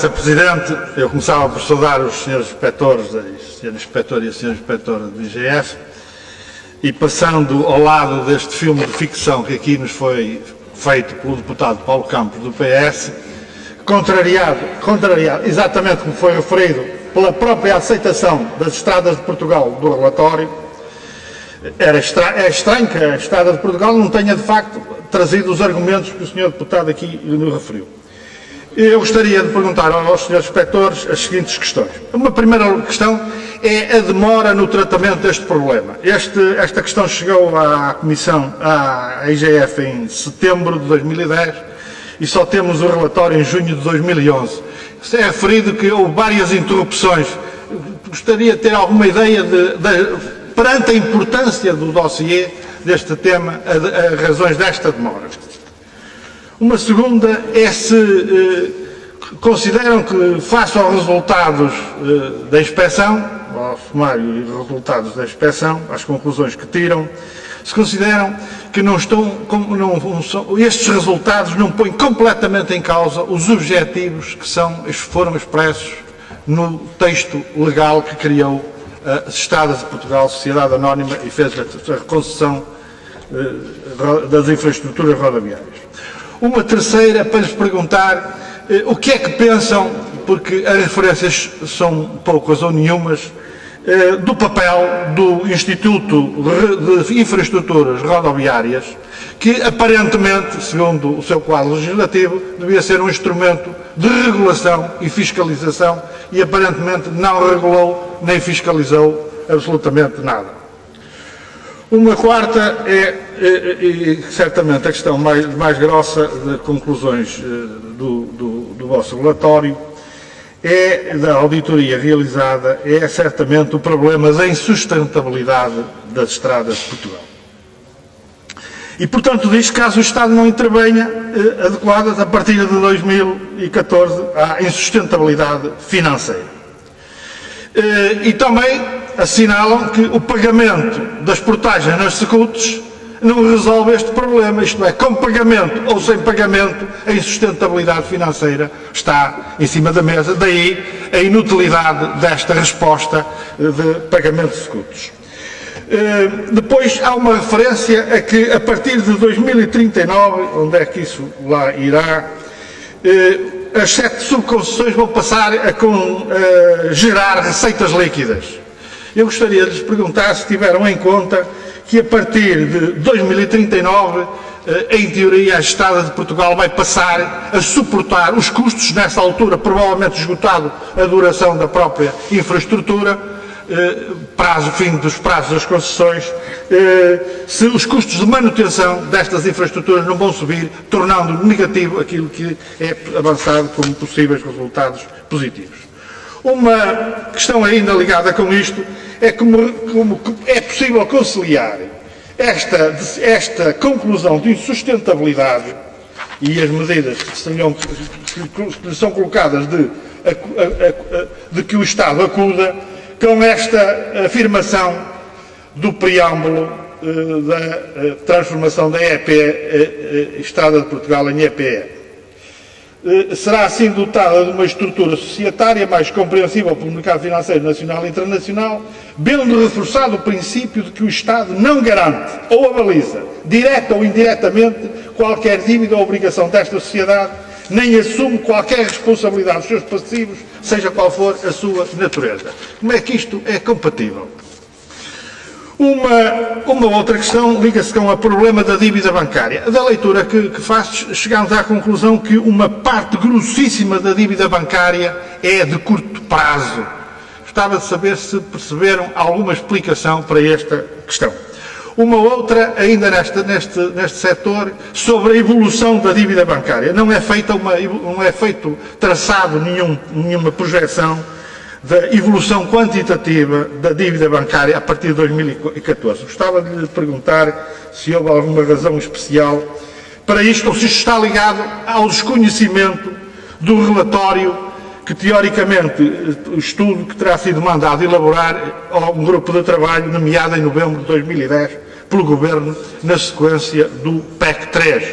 Sr. Presidente. Eu começava por saudar os Srs. Inspectores, Sr. Inspetor e a Sra. Inspetora do IGF, e passando ao lado deste filme de ficção que aqui nos foi feito pelo deputado Paulo Campos, do PS, contrariado, exatamente como foi referido, pela própria aceitação das Estradas de Portugal do relatório. É estranho que a Estrada de Portugal não tenha, de facto, trazido os argumentos que o Sr. Deputado aqui nos referiu. Eu gostaria de perguntar aos Srs. Inspectores as seguintes questões. Uma primeira questão é a demora no tratamento deste problema. Esta questão chegou à Comissão, à IGF, em setembro de 2010 e só temos o relatório em junho de 2011. É referido que houve várias interrupções. Gostaria de ter alguma ideia perante a importância do dossiê deste tema, as razões desta demora. Uma segunda é se consideram que, face aos resultados da inspeção, ao sumário e resultados da inspeção, às conclusões que tiram, se consideram que estes resultados não põem completamente em causa os objetivos que foram expressos no texto legal que criou as Estradas de Portugal, Sociedade Anónima, e fez a reconstrução das infraestruturas rodoviárias. Uma terceira, para lhes perguntar o que é que pensam, porque as referências são poucas ou nenhumas, do papel do Instituto de Infraestruturas Rodoviárias, que aparentemente, segundo o seu quadro legislativo, devia ser um instrumento de regulação e fiscalização e aparentemente não regulou nem fiscalizou absolutamente nada. Uma quarta e certamente a questão mais grossa de conclusões do vosso relatório, da auditoria realizada, é certamente o problema da insustentabilidade das estradas de Portugal. E, portanto, diz que caso o Estado não intervenha adequadas, a partir de 2014 há insustentabilidade financeira. E também assinalam que o pagamento das portagens nas secutes não resolve este problema, isto é, com pagamento ou sem pagamento, a insustentabilidade financeira está em cima da mesa, daí a inutilidade desta resposta de pagamento de secutes. Depois há uma referência a que a partir de 2039, onde é que isso lá irá, as 7 subconcessões vão passar a gerar receitas líquidas. Eu gostaria de lhes perguntar se tiveram em conta que a partir de 2039, em teoria, a Estrada de Portugal vai passar a suportar os custos, nessa altura, provavelmente esgotado a duração da própria infraestrutura, fim dos prazos das concessões, se os custos de manutenção destas infraestruturas não vão subir, tornando negativo aquilo que é avançado como possíveis resultados positivos. Uma questão ainda ligada com isto é como é possível conciliar esta conclusão de insustentabilidade e as medidas que lhe são colocadas de que o Estado acuda com esta afirmação do preâmbulo da transformação da EPE, Estrada de Portugal, em EPE. Será assim dotada de uma estrutura societária mais compreensível pelo mercado financeiro nacional e internacional, bem reforçado o princípio de que o Estado não garante ou avaliza, direta ou indiretamente, qualquer dívida ou obrigação desta sociedade, nem assume qualquer responsabilidade dos seus passivos, seja qual for a sua natureza. Como é que isto é compatível? Uma outra questão liga-se com o problema da dívida bancária. Da leitura que faço, chegamos à conclusão que uma parte grossíssima da dívida bancária é de curto prazo. Gostava de saber se perceberam alguma explicação para esta questão. Uma outra, ainda neste setor, sobre a evolução da dívida bancária. Não é feito traçado nenhuma projeção da evolução quantitativa da dívida bancária a partir de 2014. Gostava de lhe perguntar se houve alguma razão especial para isto, ou se isto está ligado ao desconhecimento do relatório que, teoricamente, o estudo que terá sido mandado elaborar a um grupo de trabalho nomeado em novembro de 2010 pelo Governo na sequência do PEC 3.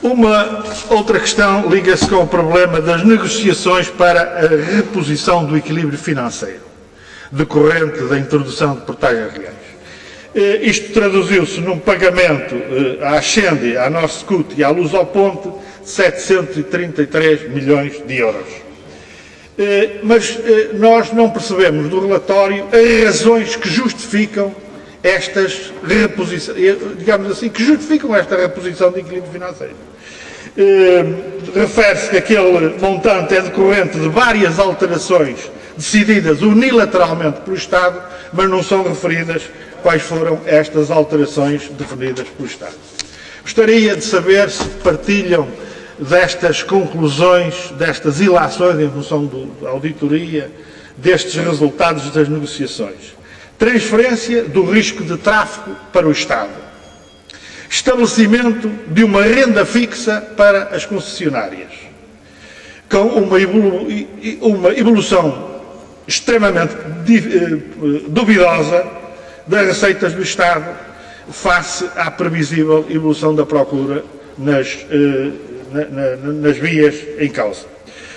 Uma outra questão liga-se com o problema das negociações para a reposição do equilíbrio financeiro, decorrente da introdução de portagens reais. Isto traduziu-se num pagamento à Ascendi, à Noscut e à Lusoponte de 733 milhões de euros. Mas nós não percebemos do relatório as razões que justificam estas reposições, digamos assim, que justificam esta reposição de equilíbrio financeiro. Refere-se que aquele montante é decorrente de várias alterações decididas unilateralmente pelo Estado, mas não são referidas quais foram estas alterações definidas pelo Estado. Gostaria de saber se partilham destas conclusões, destas ilações em função da auditoria, destes resultados das negociações. Transferência do risco de tráfego para o Estado. Estabelecimento de uma renda fixa para as concessionárias, com uma evolução extremamente duvidosa das receitas do Estado face à previsível evolução da procura nas vias em causa.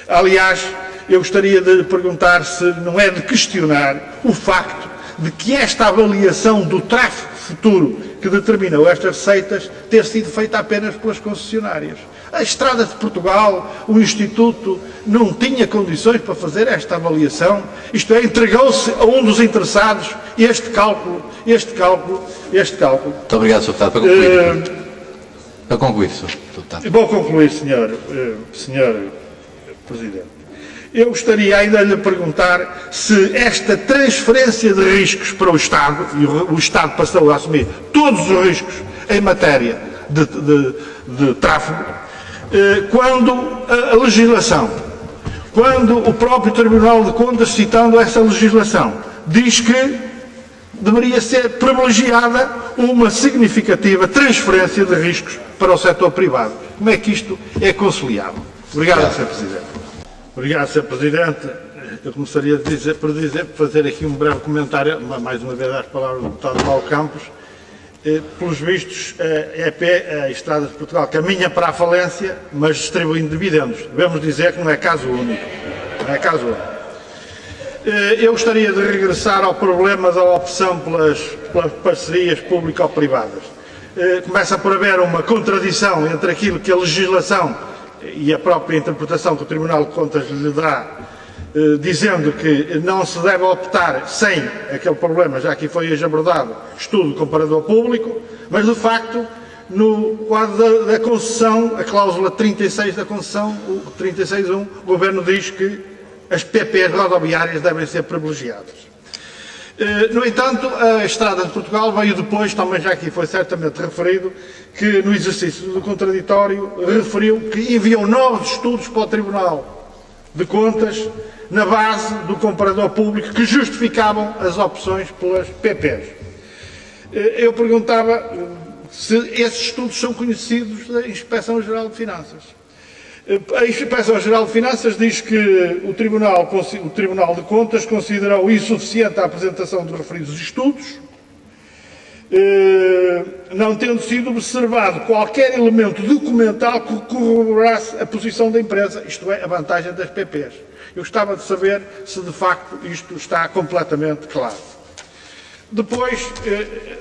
Aliás, eu gostaria de perguntar se não é de questionar o facto de que esta avaliação do tráfego futuro que determinou estas receitas ter sido feita apenas pelas concessionárias. A Estradas de Portugal, o Instituto, não tinha condições para fazer esta avaliação, isto é, entregou-se a um dos interessados este cálculo. Muito obrigado, Sr. Deputado. Para concluir. Para concluir, Sr. Deputado. Vou concluir, Sr. Presidente. Eu gostaria ainda de lhe perguntar se esta transferência de riscos para o Estado, e o Estado passou a assumir todos os riscos em matéria de tráfego, quando a legislação, quando o próprio Tribunal de Contas, citando essa legislação, diz que deveria ser privilegiada uma significativa transferência de riscos para o setor privado. Como é que isto é conciliável? Obrigado, Sr. Presidente. Obrigado, Sr. Presidente. Eu começaria por fazer aqui um breve comentário, mais uma vez às palavras do deputado Paulo Campos. Pelos vistos, a EP, a Estradas de Portugal, caminha para a falência, mas distribuindo dividendos. Devemos dizer que não é caso único. Não é caso único. Eu gostaria de regressar ao problema da opção pelas parcerias público-privadas. Começa por haver uma contradição entre aquilo que a legislação e a própria interpretação que o Tribunal de Contas lhe dá, dizendo que não se deve optar sem aquele problema, já aqui foi hoje abordado, estudo comparador público, mas de facto, no quadro da concessão, a cláusula 36 da concessão, o 36.1, o Governo diz que as PPs rodoviárias devem ser privilegiadas. No entanto, a Estrada de Portugal veio depois, também já aqui foi certamente referido, que no exercício do contraditório referiu que enviou novos estudos para o Tribunal de Contas na base do comparador público que justificavam as opções pelas PPs. Eu perguntava se esses estudos são conhecidos da Inspeção-Geral de Finanças. A Inspeção-Geral de Finanças diz que o Tribunal de Contas considerou insuficiente a apresentação dos referidos estudos, não tendo sido observado qualquer elemento documental que corroborasse a posição da empresa, isto é, a vantagem das PPs. Eu gostava de saber se de facto isto está completamente claro. Depois,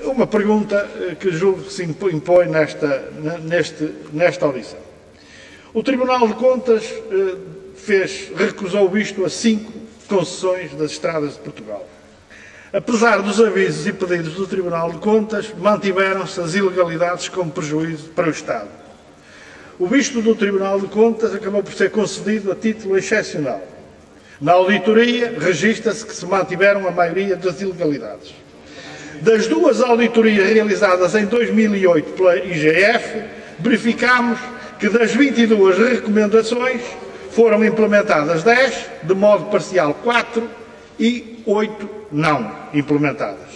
uma pergunta que julgo que se impõe nesta audição. O Tribunal de Contas recusou o visto a 5 concessões das Estradas de Portugal. Apesar dos avisos e pedidos do Tribunal de Contas, mantiveram-se as ilegalidades como prejuízo para o Estado. O visto do Tribunal de Contas acabou por ser concedido a título excepcional. Na auditoria, registra-se que se mantiveram a maioria das ilegalidades. Das 2 auditorias realizadas em 2008 pela IGF, verificámos que das 22 recomendações foram implementadas 10, de modo parcial 4 e 8 não implementadas.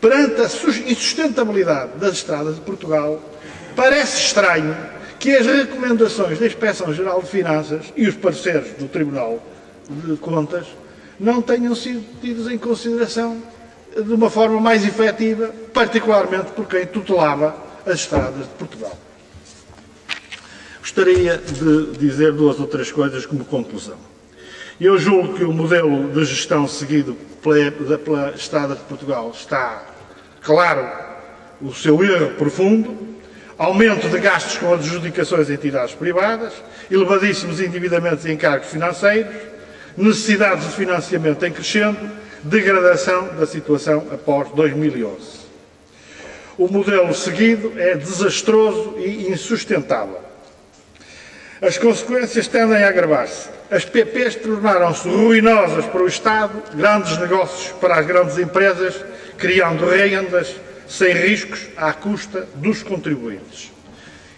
Perante a insustentabilidade das Estradas de Portugal, parece estranho que as recomendações da Inspeção-Geral de Finanças e os pareceres do Tribunal de Contas não tenham sido tidos em consideração de uma forma mais efetiva, particularmente por quem tutelava as Estradas de Portugal. Gostaria de dizer 2 ou 3 coisas como conclusão. Eu julgo que o modelo de gestão seguido pela Estrada de Portugal está claro o seu erro profundo, aumento de gastos com adjudicações a entidades privadas, elevadíssimos endividamentos e encargos financeiros, necessidades de financiamento em crescendo, degradação da situação após 2011. O modelo seguido é desastroso e insustentável. As consequências tendem a agravar-se. As PPs tornaram-se ruinosas para o Estado, grandes negócios para as grandes empresas, criando rendas sem riscos à custa dos contribuintes.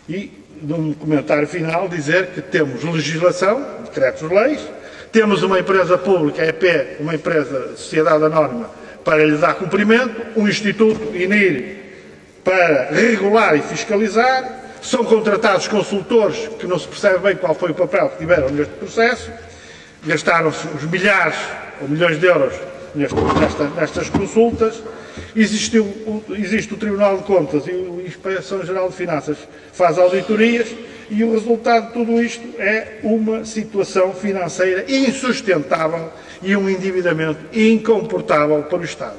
E, num comentário final, dizer que temos legislação, decretos-leis, temos uma empresa pública, a EP, uma empresa de sociedade anónima, para lhe dar cumprimento, um Instituto INIR para regular e fiscalizar, são contratados consultores que não se percebe bem qual foi o papel que tiveram neste processo, gastaram-se os milhares ou milhões de euros nestas consultas, existe o Tribunal de Contas e a Inspeção-Geral de Finanças faz auditorias e o resultado de tudo isto é uma situação financeira insustentável e um endividamento incomportável para o Estado.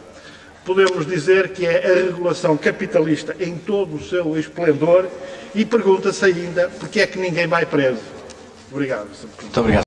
Podemos dizer que é a regulação capitalista em todo o seu esplendor e pergunta-se ainda porque é que ninguém vai preso. Obrigado, Sr. Presidente. Muito obrigado.